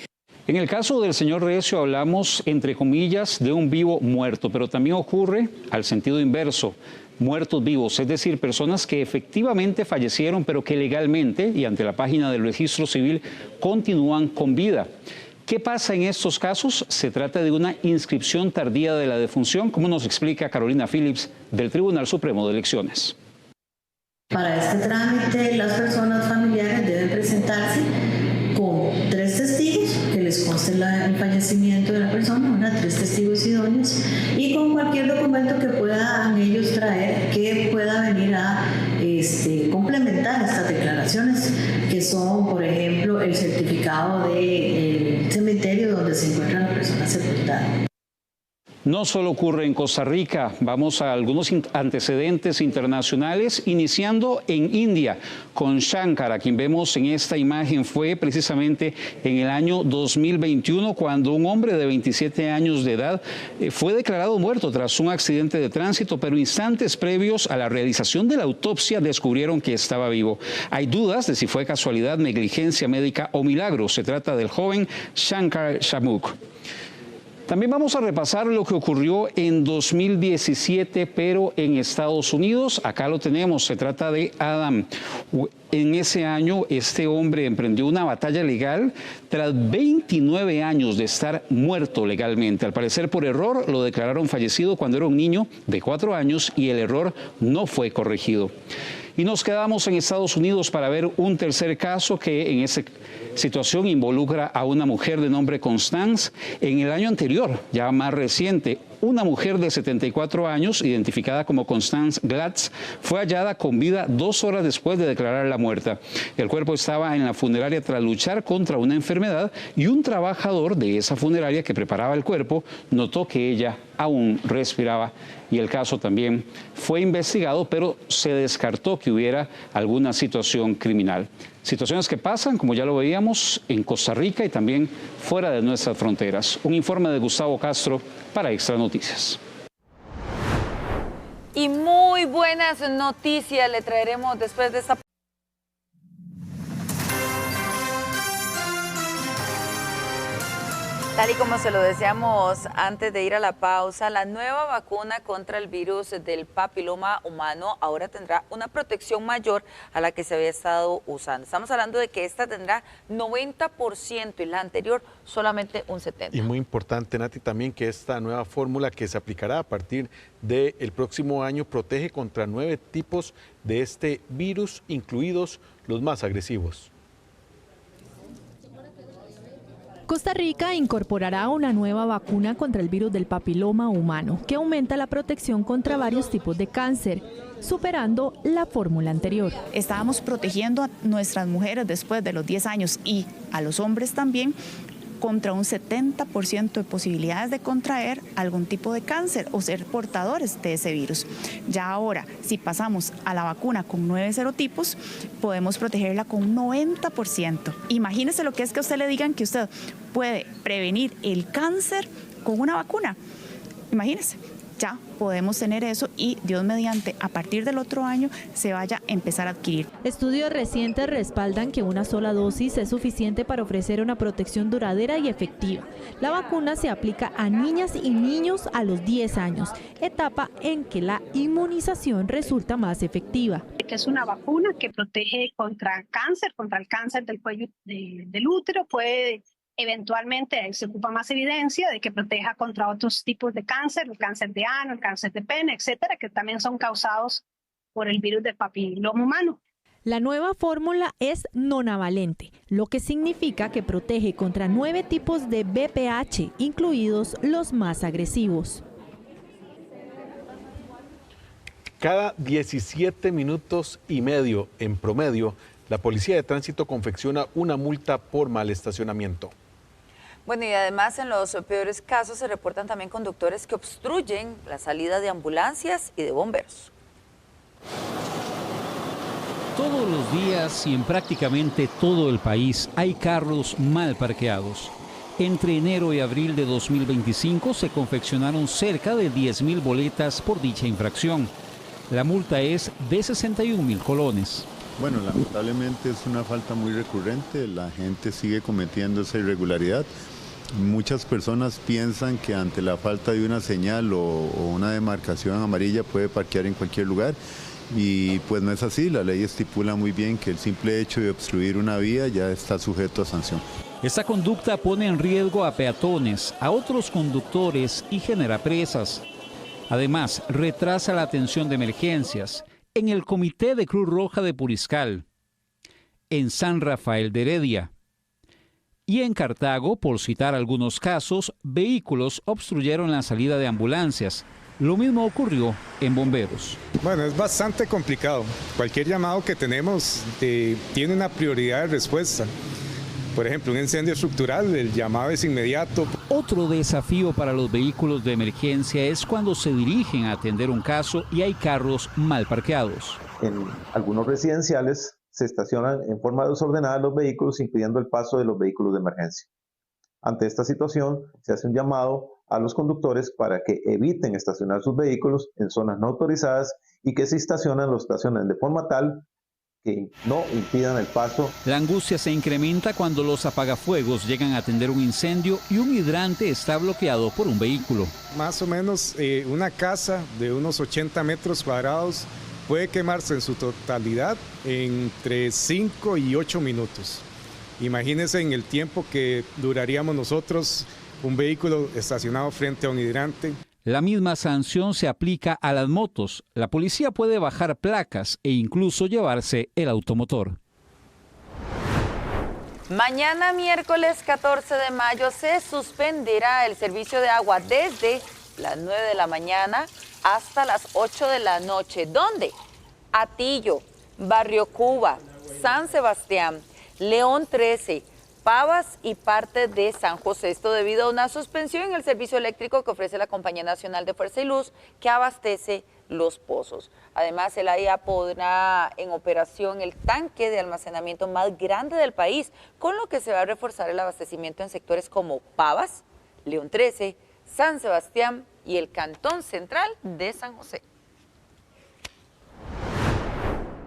En el caso del señor Recio hablamos, entre comillas, de un vivo muerto, pero también ocurre al sentido inverso, muertos vivos, es decir, personas que efectivamente fallecieron, pero que legalmente y ante la página del registro civil continúan con vida. ¿Qué pasa en estos casos? Se trata de una inscripción tardía de la defunción, como nos explica Carolina Phillips del Tribunal Supremo de Elecciones. Para este trámite, las personas familiares deben presentarse con 3 testigos, que les conste el fallecimiento de la persona, 3 testigos idóneos, y con cualquier documento que puedan ellos traer que pueda venir a complementar estas declaraciones, que son, por ejemplo, el certificado del cementerio donde se encuentra la persona sepultada. No solo ocurre en Costa Rica, vamos a algunos antecedentes internacionales, iniciando en India con Shankar, a quien vemos en esta imagen. Fue precisamente en el año 2021 cuando un hombre de 27 años de edad fue declarado muerto tras un accidente de tránsito, pero instantes previos a la realización de la autopsia descubrieron que estaba vivo. Hay dudas de si fue casualidad, negligencia médica o milagro. Se trata del joven Shankar Shamukh. También vamos a repasar lo que ocurrió en 2017, pero en Estados Unidos. Acá lo tenemos, se trata de Adam. En ese año, este hombre emprendió una batalla legal tras 29 años de estar muerto legalmente. Al parecer, por error, lo declararon fallecido cuando era un niño de 4 años y el error no fue corregido. Y nos quedamos en Estados Unidos para ver un tercer caso que en esa situación involucra a una mujer de nombre Constance. En el año anterior, ya más reciente, una mujer de 74 años, identificada como Constance Glatz, fue hallada con vida 2 horas después de declararla muerta. El cuerpo estaba en la funeraria tras luchar contra una enfermedad y un trabajador de esa funeraria que preparaba el cuerpo notó que ella aún respiraba y el caso también fue investigado, pero se descartó que hubiera alguna situación criminal. Situaciones que pasan, como ya lo veíamos, en Costa Rica y también fuera de nuestras fronteras. Un informe de Gustavo Castro para Extra Noticias. Y muy buenas noticias le traeremos después de esta. Tal y como se lo decíamos antes de ir a la pausa, la nueva vacuna contra el virus del papiloma humano ahora tendrá una protección mayor a la que se había estado usando. Estamos hablando de que esta tendrá 90% y la anterior solamente un 70%. Y muy importante, Nati, también que esta nueva fórmula que se aplicará a partir del próximo año protege contra 9 tipos de este virus, incluidos los más agresivos. Costa Rica incorporará una nueva vacuna contra el virus del papiloma humano que aumenta la protección contra varios tipos de cáncer, superando la fórmula anterior. Estábamos protegiendo a nuestras mujeres después de los 10 años y a los hombres también contra un 70% de posibilidades de contraer algún tipo de cáncer o ser portadores de ese virus. Ya ahora, si pasamos a la vacuna con 9 serotipos, podemos protegerla con un 90%. Imagínese lo que es que a usted le digan que usted puede prevenir el cáncer con una vacuna. Imagínese. Ya podemos tener eso y Dios mediante a partir del otro año se vaya a empezar a adquirir. Estudios recientes respaldan que una sola dosis es suficiente para ofrecer una protección duradera y efectiva. La vacuna se aplica a niñas y niños a los 10 años, etapa en que la inmunización resulta más efectiva. Es una vacuna que protege contra el cáncer del cuello del útero, eventualmente se ocupa más evidencia de que proteja contra otros tipos de cáncer, el cáncer de ano, el cáncer de pene, etcétera, que también son causados por el virus del papiloma humano. La nueva fórmula es nonavalente, lo que significa que protege contra 9 tipos de VPH, incluidos los más agresivos. Cada 17 minutos y medio en promedio, la Policía de Tránsito confecciona una multa por mal estacionamiento. Bueno, y además en los peores casos se reportan también conductores que obstruyen la salida de ambulancias y de bomberos. Todos los días y en prácticamente todo el país hay carros mal parqueados. Entre enero y abril de 2025 se confeccionaron cerca de 10.000 boletas por dicha infracción. La multa es de 61.000 colones. Bueno, lamentablemente es una falta muy recurrente, la gente sigue cometiendo esa irregularidad. Muchas personas piensan que ante la falta de una señal o una demarcación amarilla puede parquear en cualquier lugar y pues no es así, la ley estipula muy bien que el simple hecho de obstruir una vía ya está sujeto a sanción. Esta conducta pone en riesgo a peatones, a otros conductores y genera presas. Además, retrasa la atención de emergencias en el Comité de Cruz Roja de Puriscal, en San Rafael de Heredia y en Cartago, por citar algunos casos, vehículos obstruyeron la salida de ambulancias. Lo mismo ocurrió en bomberos. Bueno, es bastante complicado. Cualquier llamado que tenemos tiene una prioridad de respuesta. Por ejemplo, un incendio estructural, el llamado es inmediato. Otro desafío para los vehículos de emergencia es cuando se dirigen a atender un caso y hay carros mal parqueados. En algunos residenciales se estacionan en forma desordenada los vehículos, impidiendo el paso de los vehículos de emergencia. Ante esta situación, se hace un llamado a los conductores para que eviten estacionar sus vehículos en zonas no autorizadas y que si estacionan, los estacionen de forma tal que no impidan el paso. La angustia se incrementa cuando los apagafuegos llegan a atender un incendio y un hidrante está bloqueado por un vehículo. Más o menos una casa de unos 80 metros cuadrados puede quemarse en su totalidad entre 5 y 8 minutos. Imagínense en el tiempo que duraríamos nosotros un vehículo estacionado frente a un hidrante. La misma sanción se aplica a las motos. La policía puede bajar placas e incluso llevarse el automotor. Mañana, miércoles 14 de mayo, se suspenderá el servicio de agua desde las 9 de la mañana hasta las 8 de la noche. ¿Dónde? Atillo, Barrio Cuba, San Sebastián, León 13, Pavas y parte de San José. Esto debido a una suspensión en el servicio eléctrico que ofrece la Compañía Nacional de Fuerza y Luz, que abastece los pozos. Además, el AIA pondrá en operación el tanque de almacenamiento más grande del país, con lo que se va a reforzar el abastecimiento en sectores como Pavas, León 13, San Sebastián y el Cantón Central de San José.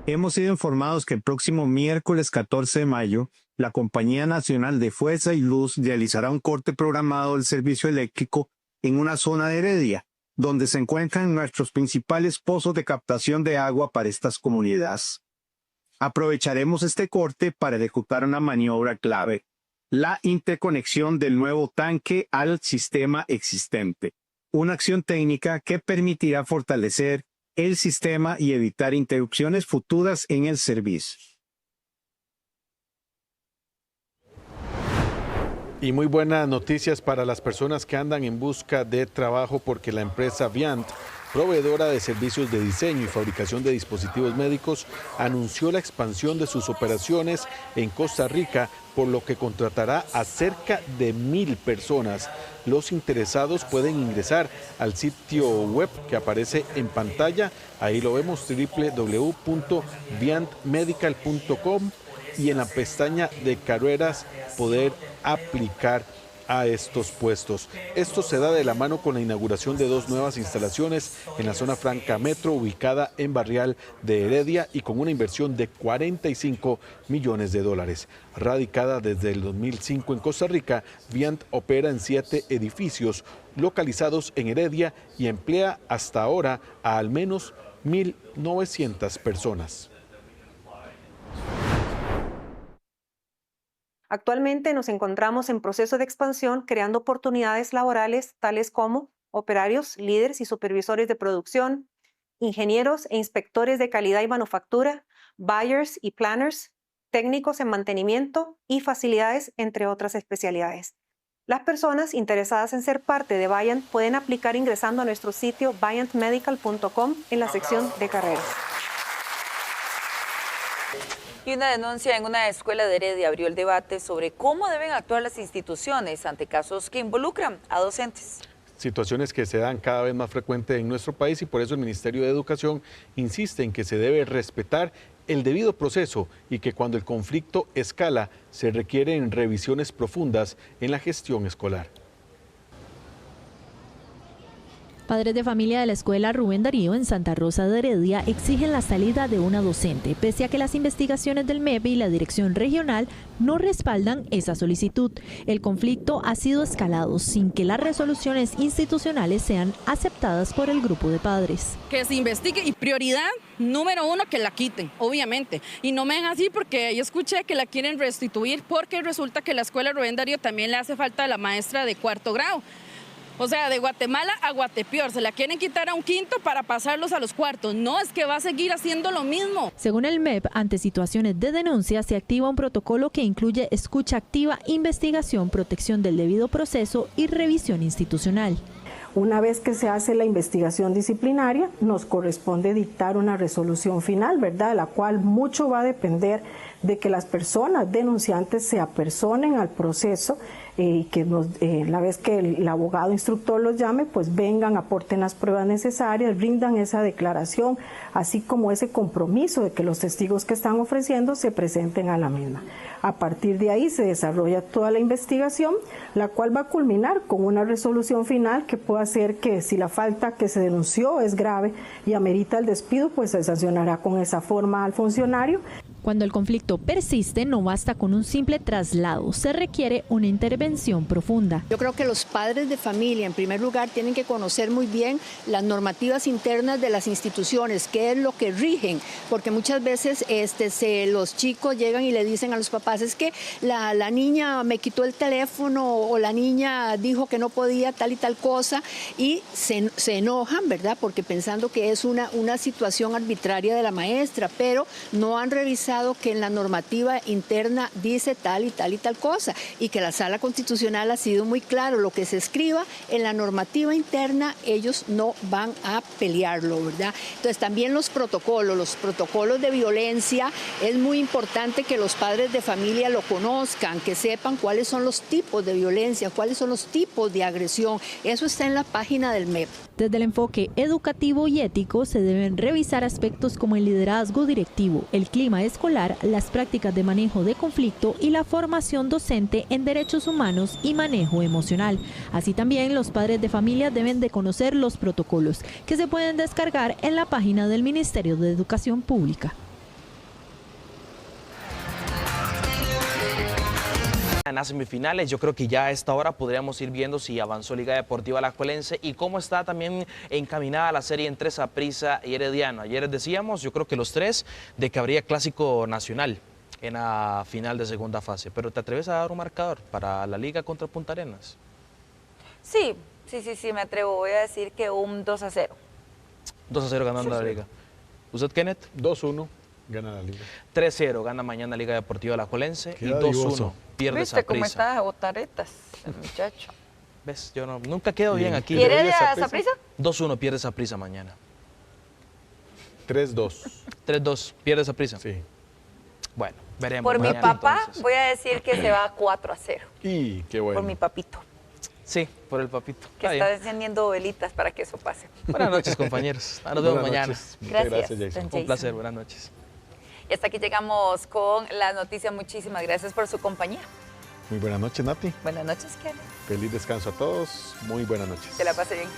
Hemos sido informados que el próximo miércoles 14 de mayo, la Compañía Nacional de Fuerza y Luz realizará un corte programado del servicio eléctrico en una zona de Heredia, donde se encuentran nuestros principales pozos de captación de agua para estas comunidades. Aprovecharemos este corte para ejecutar una maniobra clave, la interconexión del nuevo tanque al sistema existente, una acción técnica que permitirá fortalecer el sistema y evitar interrupciones futuras en el servicio. Y muy buenas noticias para las personas que andan en busca de trabajo, porque la empresa Viant, proveedora de servicios de diseño y fabricación de dispositivos médicos, anunció la expansión de sus operaciones en Costa Rica, por lo que contratará a cerca de 1,000 personas. Los interesados pueden ingresar al sitio web que aparece en pantalla. Ahí lo vemos, www.viantmedical.com, y en la pestaña de carreras poder aplicar a estos puestos. Esto se da de la mano con la inauguración de 2 nuevas instalaciones en la zona franca metro, ubicada en Barrial de Heredia, y con una inversión de $45 millones. Radicada desde el 2005 en Costa Rica, Viant opera en 7 edificios localizados en Heredia y emplea hasta ahora a al menos 1,900 personas. Actualmente nos encontramos en proceso de expansión, creando oportunidades laborales tales como operarios, líderes y supervisores de producción, ingenieros e inspectores de calidad y manufactura, buyers y planners, técnicos en mantenimiento y facilidades, entre otras especialidades. Las personas interesadas en ser parte de Viant pueden aplicar ingresando a nuestro sitio viantmedical.com en la sección de carreras. Y una denuncia en una escuela de Heredia abrió el debate sobre cómo deben actuar las instituciones ante casos que involucran a docentes. Situaciones que se dan cada vez más frecuentes en nuestro país, y por eso el Ministerio de Educación insiste en que se debe respetar el debido proceso y que cuando el conflicto escala se requieren revisiones profundas en la gestión escolar. Padres de familia de la escuela Rubén Darío en Santa Rosa de Heredia exigen la salida de una docente, pese a que las investigaciones del MEP y la dirección regional no respaldan esa solicitud. El conflicto ha sido escalado sin que las resoluciones institucionales sean aceptadas por el grupo de padres. Que se investigue, y prioridad número 1, que la quiten, obviamente. Y no me den así, porque yo escuché que la quieren restituir, porque resulta que la escuela Rubén Darío también le hace falta a la maestra de 4º grado. O sea, de Guatemala a Guatepeor, se la quieren quitar a un 5º para pasarlos a los 4º. No, es que va a seguir haciendo lo mismo. Según el MEP, ante situaciones de denuncia se activa un protocolo que incluye escucha activa, investigación, protección del debido proceso y revisión institucional. Una vez que se hace la investigación disciplinaria, nos corresponde dictar una resolución final, ¿verdad? De la cual mucho va a depender de que las personas denunciantes se apersonen al proceso y que la vez que el abogado instructor los llame, pues vengan, aporten las pruebas necesarias, brindan esa declaración, así como ese compromiso de que los testigos que están ofreciendo se presenten a la misma. A partir de ahí se desarrolla toda la investigación, la cual va a culminar con una resolución final que pueda hacer que, si la falta que se denunció es grave y amerita el despido, pues se sancionará con esa forma al funcionario. Cuando el conflicto persiste, no basta con un simple traslado, se requiere una intervención profunda. Yo creo que los padres de familia, en primer lugar, tienen que conocer muy bien las normativas internas de las instituciones, qué es lo que rigen, porque muchas veces los chicos llegan y le dicen a los papás, es que la niña me quitó el teléfono, o la niña dijo que no podía tal y tal cosa, y se enojan, ¿verdad? Porque pensando que es una situación arbitraria de la maestra, pero no han revisado que en la normativa interna dice tal y tal y tal cosa, y que la Sala Constitucional ha sido muy claro, lo que se escriba en la normativa interna ellos no van a pelearlo, ¿verdad? Entonces también los protocolos de violencia, es muy importante que los padres de familia lo conozcan, que sepan cuáles son los tipos de violencia, cuáles son los tipos de agresión, eso está en la página del MEP. Desde el enfoque educativo y ético se deben revisar aspectos como el liderazgo directivo, el clima escolar, las prácticas de manejo de conflicto y la formación docente en derechos humanos y manejo emocional. Así también los padres de familia deben de conocer los protocolos que se pueden descargar en la página del Ministerio de Educación Pública. en las semifinales. Yo creo que ya a esta hora podríamos ir viendo si avanzó Liga Deportiva Alajuelense y cómo está también encaminada la serie entre Saprissa y Herediano. Ayer decíamos, yo creo que los tres, de que habría clásico nacional en la final de segunda fase. Pero ¿te atreves a dar un marcador para la Liga contra Punta Arenas? Sí, me atrevo. Voy a decir que un 2-0. 2-0 ganando la Liga. ¿Usted, Kenneth? 2-1. Gana la Liga. 3-0, gana mañana Liga Deportiva Alajuelense y 2-1, pierde ¿Viste cómo Saprissa. está a botaretas el muchacho? ¿Ves? Yo nunca quedo bien aquí. ¿Quiere a Saprissa? 2-1, pierde Saprissa mañana. 3-2. 3-2, pierde Saprissa. Sí. Bueno, veremos. Por mi mañana, papá entonces. voy a decir que se va 4-0. Y qué bueno. Por mi papito. Sí, por el papito. Que está encendiendo velitas para que eso pase. Buenas noches, compañeros. Nos vemos mañana. Noches. Gracias, Jason. Un placer, buenas noches. Y hasta aquí llegamos con la noticia. Muchísimas gracias por su compañía. Muy buenas noches, Nati. Buenas noches, Kenneth. Feliz descanso a todos. Muy buenas noches. Que la pase bien.